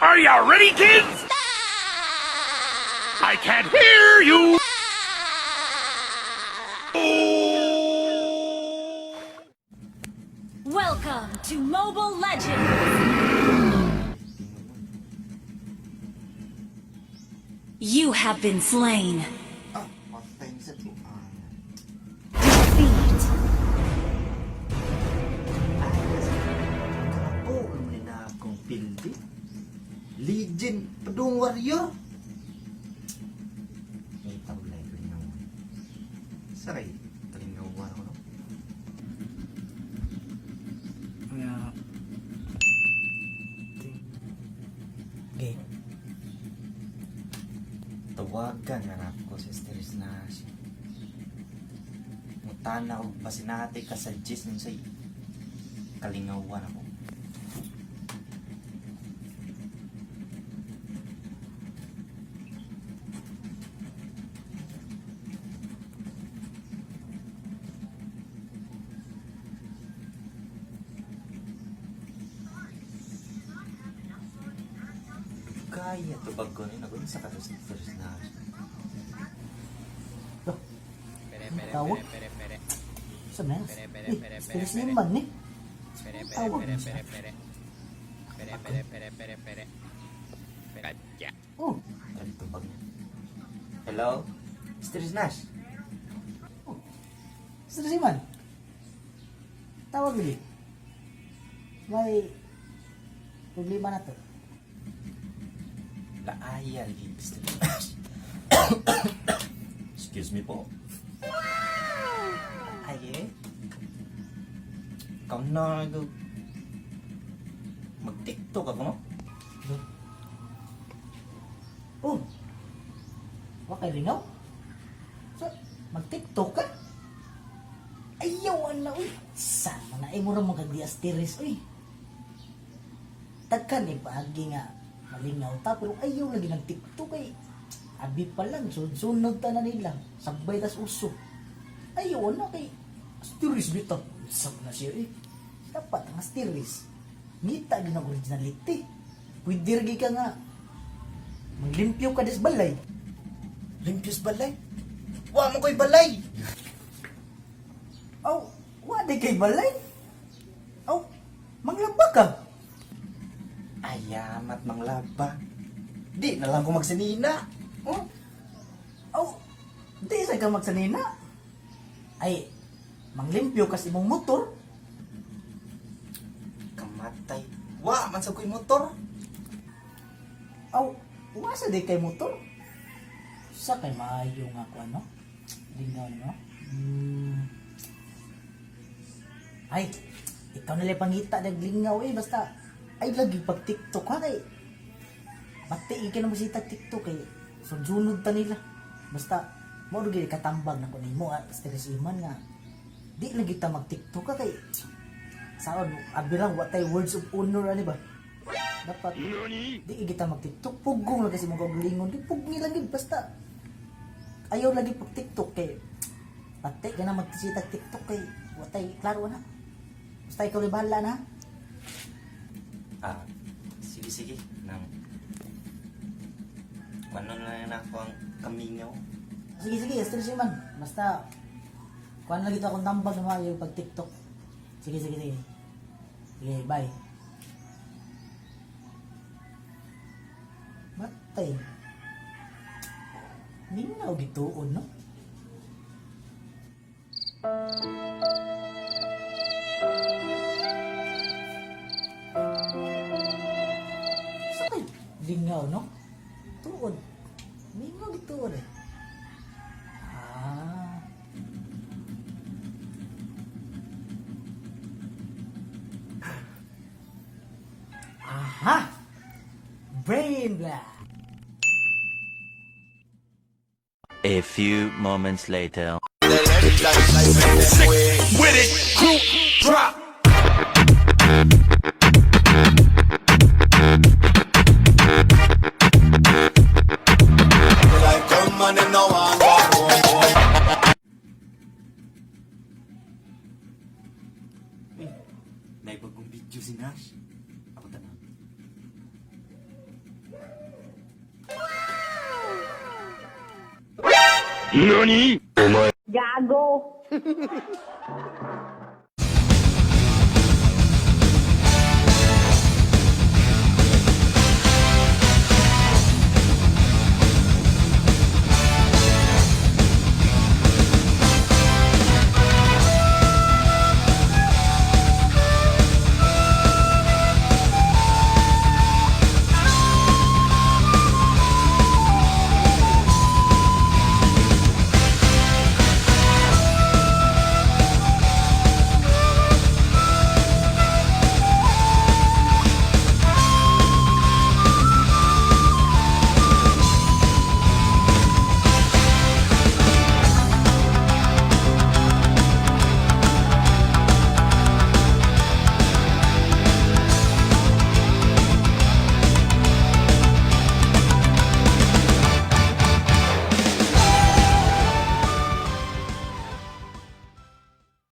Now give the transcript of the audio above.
Are you ready, kids? I can't hear you. Welcome to Mobile Legends! You have been slain. Patay sa tuan. Defeat. Kapo naman na akong pildi. Legend, padung warrior. May taulay ko rin naman. Saray, kalingawan ako no? Kaya... Game. Tawagan nga ako si Steris na siya. Mutana ko pasinati ka sa Jis nun sa kalingawan ako. Kaya to bago ni nagun sa katos na. Tawag? Saan na? Stress naman eh. Tawag mo siya. Oh, ano to bag? Hello? Stress Nash? Oh, stress naman. Tawag ulit. May problema na to. Laaya lips. Excuse me po. Aye. Ikaw na mag-tiktok ako no? Oh. Wakay ringaw? So, mag-tiktok ka? Ayaw na uy. Sana na ay mura magagdiastiris uy. Tagkan eh paagi nga malingaw ta pero ayaw lagi ng TikTok kay abi pa lang sunod ta na nila sabay tas uso ayaw na kay stiris bitaw sab na siya eh dapat ang stiris ngita din ang originality pwede rin ka nga maglimpyo ka des balay limpios balay wa mo ko'y balay aw wa di kay balay aw manglaba ka ayamat manglaba. Di na lang ko magsanina. Oh. Oh. Di sa ka magsanina. Ay, manglimpyo kasi mong motor. Kamatay. Wa, man sa ko'y motor. Oh, wa sa di kay motor. Sa kay maayo nga ko ano? Lingaw no? Ay, ikaw nalay pangita naglingaw eh. Basta, ay lagi pag TikTok ha kay bati ka na masita TikTok kay sunod ta nila basta mo rin katambag na ko nimo stress iman nga di lagi ta mag TikTok ka kay saon abirang watay words of honor ani ba dapat di kita mag TikTok pugong lang kasi mo gaglingon di pugngi lagi basta ayaw lagi pag TikTok kay bati ka na magtisita TikTok kay watay klaro na basta ikaw rin bahala na. Sige. Nang ano na ako ang kamingaw. Sige, stress man. Basta, kuhan lang ito akong tambag na mga yung pag-TikTok. Sige. Sige, bye. Matay. Minaw gituon, no? Lingaw, no? Tuod. Lingaw gituod eh. Aha! Brain black! A few moments later. With it, group drop. May bagong video si Nash. Ako tanang. NANI?! Gago.